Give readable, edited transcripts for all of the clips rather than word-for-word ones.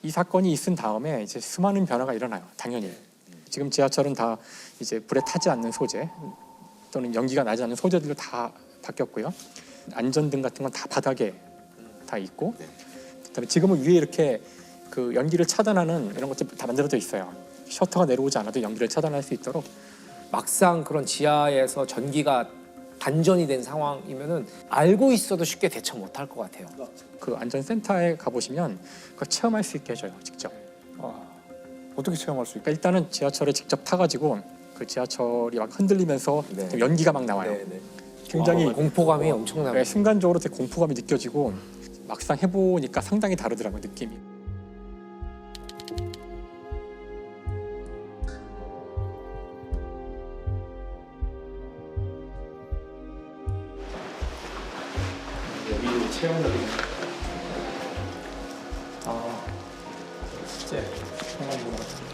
이 사건이 있은 다음에 이제 수많은 변화가 일어나요. 당연히. 지금 지하철은 다 이제 불에 타지 않는 소재 또는 연기가 나지 않는 소재들로 다 바뀌었고요. 안전등 같은 건 다 바닥에 다 있고, 그다음에 지금은 위에 이렇게 그 연기를 차단하는 이런 것들 다 만들어져 있어요. 셔터가 내려오지 않아도 연기를 차단할 수 있도록. 막상 그런 지하에서 전기가 단전이 된 상황이면은 알고 있어도 쉽게 대처 못할 것 같아요. 그 안전센터에 가보시면 그걸 체험할 수 있게 해줘요, 직접. 어떻게 체험할 수 그러니까 일단은 지하철에 직접 타가지고 그 지하철이 막 흔들리면서 네. 좀 연기가 막 나와요. 네네. 굉장히 공포감이 엄청나요. 순간적으로 되게 공포감이 느껴지고 막상 해보니까 상당히 다르더라고요, 느낌이. 여기 체험역이네. 실제 체험한 것 같은데.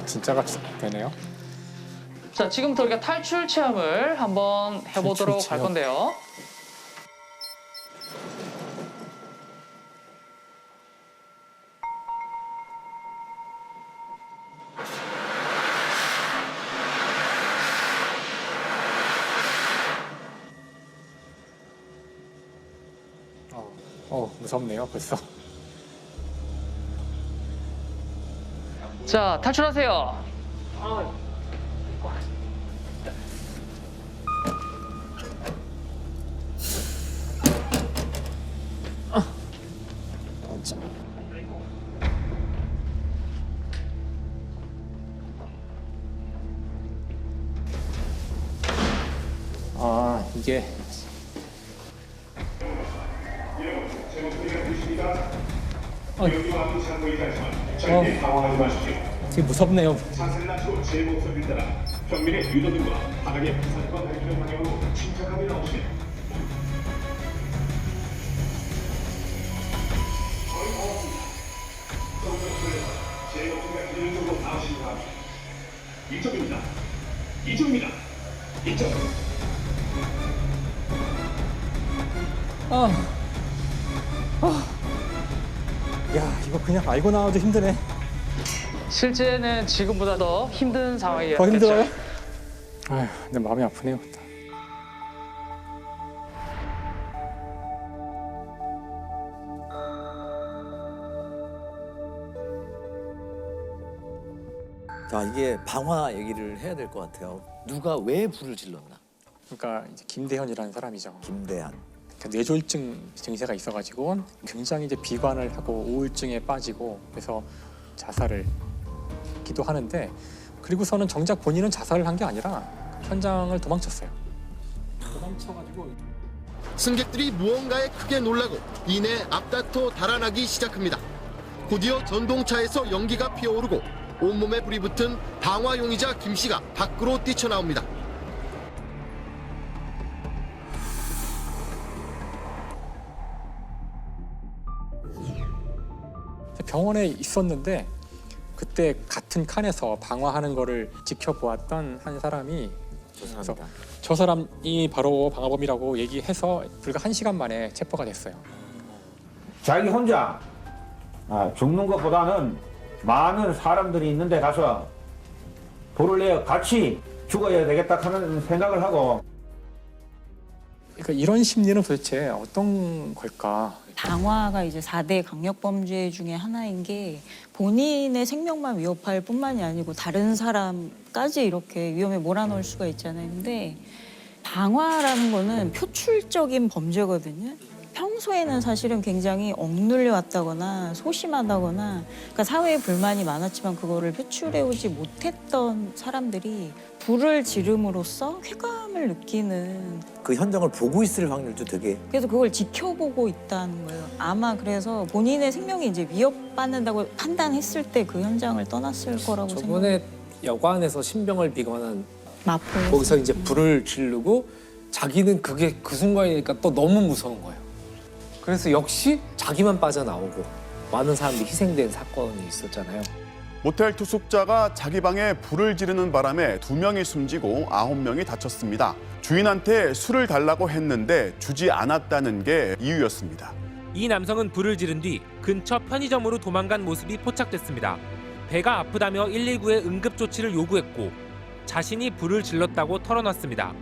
진짜 같이 되네요. 자, 지금부터 우리가 탈출 체험을 한번 해보도록 탈출 할 체험. 건데요. 무섭네요, 벌써. 자, 탈출하세요. 이게 되게 무섭네요. 자세를 낮추고 제 목소리를 따라 현민의 유도등과 바닥의 부산과 달리는 방향으로 침착하게 나오시면 거의 다 왔습니다. 정정소에서 제 목소리가 들리는 쪽으로 나오시기 바랍니다. 이쪽입니다. 이쪽입니다. 이쪽. 야, 이거 그냥 알고 나와도 힘드네. 실제는 지금보다 더 힘든 상황이겠죠. 더 힘들어요? 아휴, 근데 마음이 아프네요. 자, 이게 방화 얘기를 해야 될 것 같아요. 누가 왜 불을 질렀나? 그러니까 이제 김대현이라는 사람이죠. 김대한. 그러니까 뇌졸중 증세가 있어가지고 굉장히 이제 비관을 하고 우울증에 빠지고 그래서 자살을 기도 하는데, 그리고서는 정작 본인은 자살을 한 게 아니라 현장을 도망쳤어요. 도망쳐가지고 승객들이 무언가에 크게 놀라고 이내 앞다퉈 달아나기 시작합니다. 곧이어 전동차에서 연기가 피어오르고 온몸에 불이 붙은 방화용이자 김 씨가 밖으로 뛰쳐나옵니다. 병원에 있었는데 그때 같은 칸에서 방화하는 거를 지켜보았던 한 사람이 죄송합니다. 저 사람이 바로 방화범이라고 얘기해서 불과 1시간 만에 체포가 됐어요. 자기 혼자 죽는 것보다는 많은 사람들이 있는데 가서 불을 내어 같이 죽어야 되겠다 하는 생각을 하고. 그러니까 이런 심리는 도대체 어떤 걸까? 방화가 이제 4대 강력범죄 중에 하나인 게 본인의 생명만 위협할 뿐만이 아니고 다른 사람까지 이렇게 위험에 몰아넣을 수가 있잖아요. 근데 방화라는 거는 표출적인 범죄거든요. 평소에는 사실은 굉장히 억눌려 왔다거나 소심하다거나 그러니까 사회에 불만이 많았지만 그거를 표출해오지 못했던 사람들이 불을 지름으로써 쾌감을 느끼는, 그 현장을 보고 있을 확률도 되게. 그래서 그걸 지켜보고 있다는 거예요. 아마 그래서 본인의 생명이 이제 위협받는다고 판단했을 때 그 현장을 떠났을 거라고 생각해요. 저번에 여관에서 신병을 비관한 마포에서. 거기서 이제 불을 지르고 자기는 그게 그 순간이니까 또 너무 무서운 거예요. 그래서 역시 자기만 빠져나오고 많은 사람들이 희생된 사건이 있었잖아요. 모텔 투숙자가 자기 방에 불을 지르는 바람에 2명이 숨지고 9명이 다쳤습니다. 주인한테 술을 달라고 했는데 주지 않았다는 게 이유였습니다. 이 남성은 불을 지른 뒤 근처 편의점으로 도망간 모습이 포착됐습니다. 배가 아프다며 119에 응급 조치를 요구했고 자신이 불을 질렀다고 털어놨습니다.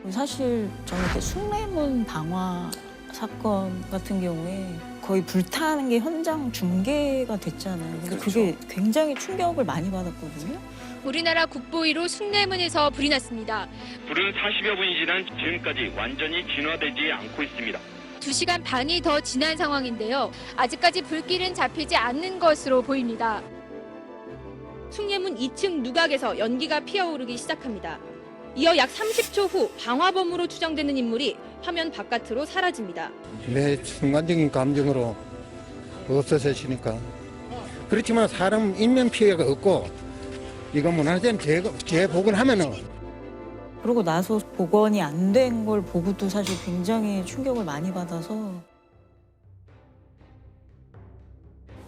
사실 저는 이렇게 숭례문 방화 사건 같은 경우에 거의 불타는 게 현장 중계가 됐잖아요. 근데 그게 굉장히 충격을 많이 받았거든요. 우리나라 국보위로 숭례문에서 불이 났습니다. 불은 40여 분이 지난 지금까지 완전히 진화되지 않고 있습니다. 2시간 반이 더 지난 상황인데요. 아직까지 불길은 잡히지 않는 것으로 보입니다. 숭례문 2층 누각에서 연기가 피어오르기 시작합니다. 이어 약 30초 후 방화범으로 추정되는 인물이 화면 바깥으로 사라집니다. 내 순간적인 감정으로 없어지니까. 그렇지만 사람 인명 피해가 없고 이거 문화재는 재복을 하면은. 그러고 나서 복원이 안 된 걸 보고도 사실 굉장히 충격을 많이 받아서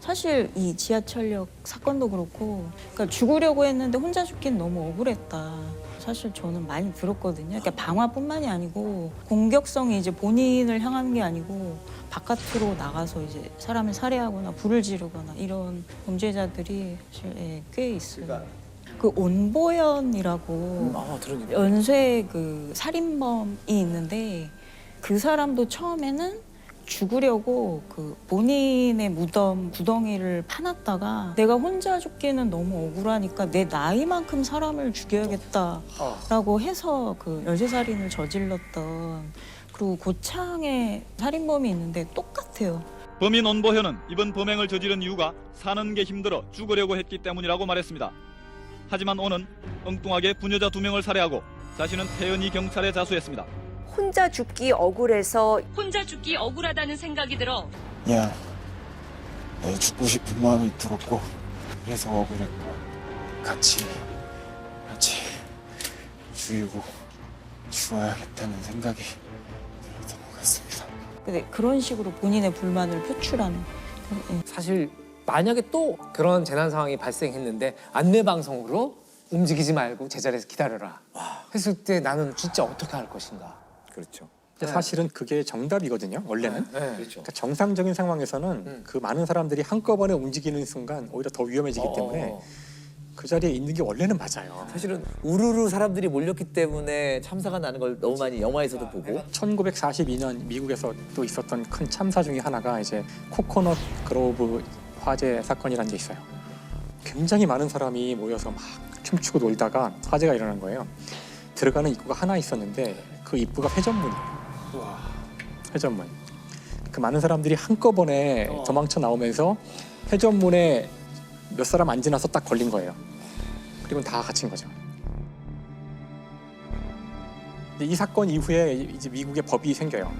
사실 이 지하철역 사건도 그렇고 그러니까 죽으려고 했는데 혼자 죽긴 너무 억울했다. 사실 저는 많이 들었거든요. 그러니까 방화뿐만이 아니고 공격성이 이제 본인을 향하는 게 아니고 바깥으로 나가서 이제 사람을 살해하거나 불을 지르거나 이런 범죄자들이 사실 꽤 있어요. 그 온보현이라고 연쇄 그 살인범이 있는데 그 사람도 처음에는 죽으려고 그 본인의 무덤 구덩이를 파놨다가 내가 혼자 죽기는 너무 억울하니까 내 나이만큼 사람을 죽여야겠다라고 해서 그 연쇄살인을 저질렀던 그리고 고창에 살인범이 있는데 똑같아요. 범인 온보현은 이번 범행을 저지른 이유가 사는 게 힘들어 죽으려고 했기 때문이라고 말했습니다. 하지만 오는 엉뚱하게 부녀자 2명을 살해하고 자신은 태연히 경찰에 자수했습니다. 혼자 죽기 억울해서 혼자 죽기 억울하다는 생각이 들어 그냥 죽고 싶은 마음이 들었고 그래서 억울했고 같이 죽이고 죽어야겠다는 생각이 들었던 것 같습니다. 근데 그런 식으로 본인의 불만을 표출하는 사실 만약에 또 그런 재난 상황이 발생했는데 안내 방송으로 움직이지 말고 제자리에서 기다려라 했을 때 나는 진짜 어떻게 할 것인가. 그렇죠. 근데 사실은 그게 정답이거든요. 원래는. 그렇죠. 그러니까 정상적인 상황에서는 그 많은 사람들이 한꺼번에 움직이는 순간 오히려 더 위험해지기 때문에 그 자리에 있는 게 원래는 맞아요. 사실은 우르르 사람들이 몰렸기 때문에 참사가 나는 걸 너무 많이 영화에서도 보고. 1942년 미국에서 또 있었던 큰 참사 중에 하나가 이제 코코넛 그로브 화재 사건이라는 게 있어요. 굉장히 많은 사람이 모여서 막 춤추고 놀다가 화재가 일어난 거예요. 들어가는 입구가 하나 있었는데 그 입구가 회전문이에요. 회전문. 그 많은 사람들이 한꺼번에 도망쳐 나오면서 회전문에 몇 사람 안 지나서 딱 걸린 거예요. 그리고 다 갇힌 거죠. 근데 이 사건 이후에 이제 미국의 법이 생겨요.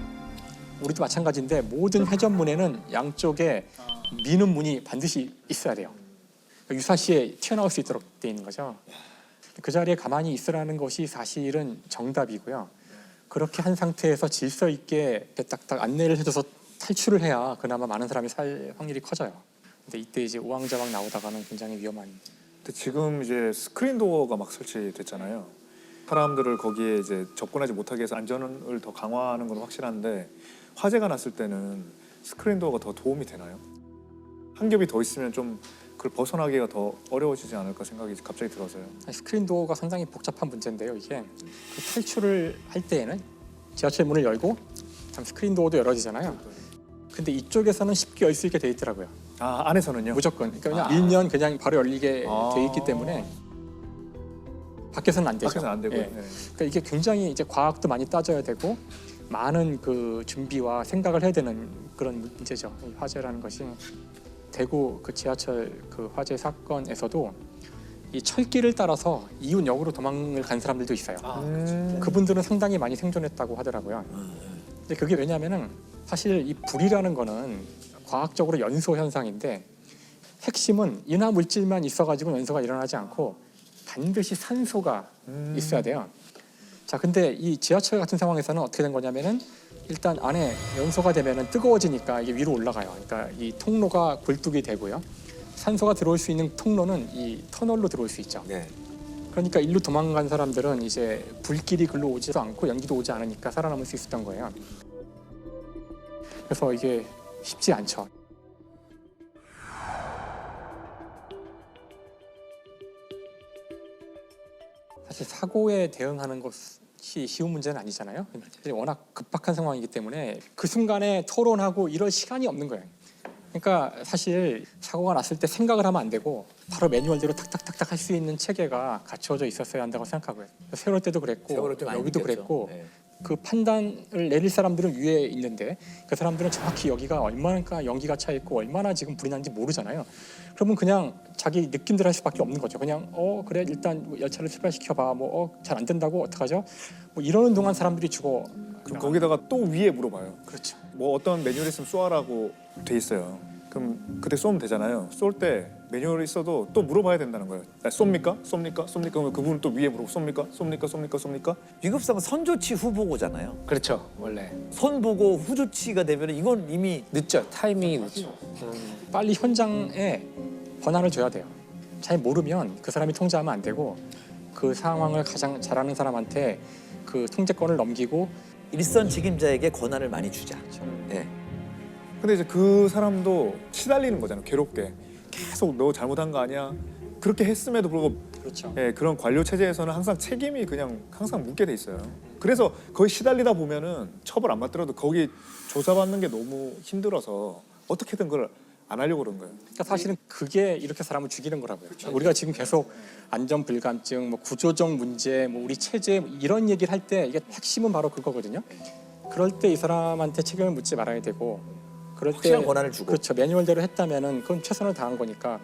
우리도 마찬가지인데 모든 회전문에는 양쪽에 미는 문이 반드시 있어야 돼요. 유사시에 튀어나올 수 있도록 돼 있는 거죠. 그 자리에 가만히 있으라는 것이 사실은 정답이고요. 그렇게 한 상태에서 질서 있게 딱딱 안내를 해줘서 탈출을 해야 그나마 많은 사람이 살 확률이 커져요. 근데 이때 이제 우왕좌왕 나오다가는 굉장히 위험한. 근데 지금 이제 스크린 도어가 막 설치됐잖아요. 사람들을 거기에 이제 접근하지 못하게 해서 안전을 더 강화하는 건 확실한데 화재가 났을 때는 스크린 도어가 더 도움이 되나요? 한 겹이 더 있으면 좀 그걸 벗어나기가 더 어려워지지 않을까 생각이 갑자기 들어서요. 스크린 도어가 상당히 복잡한 문제인데요. 이게 그 탈출을 할 때에는 지하철 문을 열고 스크린 도어도 열어지잖아요. 근데 이쪽에서는 쉽게 열 수 있게 돼 있더라고요. 아, 안에서는요? 무조건. 그러니까 그냥 밀면 그냥 바로 열리게 돼 있기 때문에 밖에서는 안 되죠. 밖에서는 안 되고요. 예. 그러니까 이게 굉장히 이제 과학도 많이 따져야 되고 많은 그 준비와 생각을 해야 되는 그런 문제죠. 이 화재라는 것이. 대구 그 지하철 그 화재 사건에서도 이 철길을 따라서 이웃역으로 도망을 간 사람들도 있어요. 그분들은 상당히 많이 생존했다고 하더라고요. 근데 그게 왜냐하면은 사실 이 불이라는 거는 과학적으로 연소 현상인데 핵심은 인화 물질만 있어가지고 연소가 일어나지 않고 반드시 산소가 있어야 돼요. 자, 근데 이 지하철 같은 상황에서는 어떻게 된 거냐면은 일단 안에 연소가 되면은 뜨거워지니까 이게 위로 올라가요. 그러니까 이 통로가 굴뚝이 되고요. 산소가 들어올 수 있는 통로는 이 터널로 들어올 수 있죠. 그러니까 일로 도망간 사람들은 이제 불길이 글로 오지도 않고 연기도 오지 않으니까 살아남을 수 있었던 거예요. 그래서 이게 쉽지 않죠. 사실 사고에 대응하는 것이 쉬운 문제는 아니잖아요. 워낙 급박한 상황이기 때문에 그 순간에 토론하고 이럴 시간이 없는 거예요. 그러니까 사실 사고가 났을 때 생각을 하면 안 되고 바로 매뉴얼대로 탁탁탁탁 할 수 있는 체계가 갖춰져 있었어야 한다고 생각하고요. 세월호 때도 그랬고 여기도 그랬고 그 판단을 내릴 사람들은 위에 있는데 그 사람들은 정확히 여기가 얼마나 연기가 차 있고 얼마나 지금 불이 나는지 모르잖아요. 그러면 그냥 자기 느낌대로 할 수밖에 없는 거죠. 그냥 그래 일단 열차를 출발시켜봐. 잘 안 된다고 어떡하죠? 이러는 동안 사람들이 죽어. 그럼 거기다가 또 위에 물어봐요. 그렇죠. 뭐 어떤 매뉴얼 있으면 쏘아라고 돼 있어요. 그럼 그때 쏘면 되잖아요. 쏠 때 매뉴얼이 있어도 또 물어봐야 된다는 거예요. 쏩니까? 쏩니까? 쏩니까? 그러면 그분은 또 위에 물어보고 쏩니까? 쏩니까? 쏩니까? 쏩니까? 위급상은 선조치 후보고잖아요. 그렇죠, 원래. 선보고 후조치가 되면 이건 이미 늦죠. 타이밍이 늦죠. 빨리 현장에 권한을 줘야 돼요. 잘 모르면 그 사람이 통제하면 안 되고 그 상황을 가장 잘 아는 사람한테 그 통제권을 넘기고 일선 책임자에게 권한을 많이 주자. 네. 근데 이제 그 사람도 시달리는 거잖아요. 괴롭게. 계속 너 잘못한 거 아니야? 그렇게 했음에도 불구하고 그렇죠. 그런 관료 체제에서는 항상 책임이 그냥 항상 묻게 돼 있어요. 그래서 거의 시달리다 보면은 처벌 안 받더라도 거기 조사받는 게 너무 힘들어서 어떻게든 그걸 안 하려고 그런 거예요. 그러니까 사실은 그게 이렇게 사람을 죽이는 거라고요. 우리가 지금 계속 안전 불감증, 구조적 문제, 우리 체제 이런 얘기를 할 때 이게 핵심은 바로 그거거든요. 그럴 때 이 사람한테 책임을 묻지 말아야 되고, 그럴 때 확실한 권한을 주고. 그렇죠. 매뉴얼대로 했다면은 그건 최선을 다한 거니까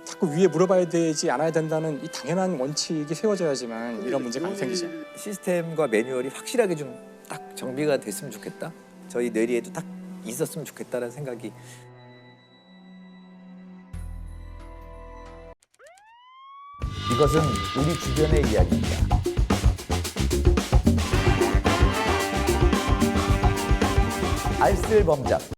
자꾸 위에 물어봐야 되지 않아야 된다는 이 당연한 원칙이 세워져야지만 이런 문제가 안 생기죠. 시스템과 매뉴얼이 확실하게 좀 딱 정비가 됐으면 좋겠다. 저희 뇌리에도 딱 있었으면 좋겠다라는 생각이. 이것은 우리 주변의 이야기입니다. 알쓸범잡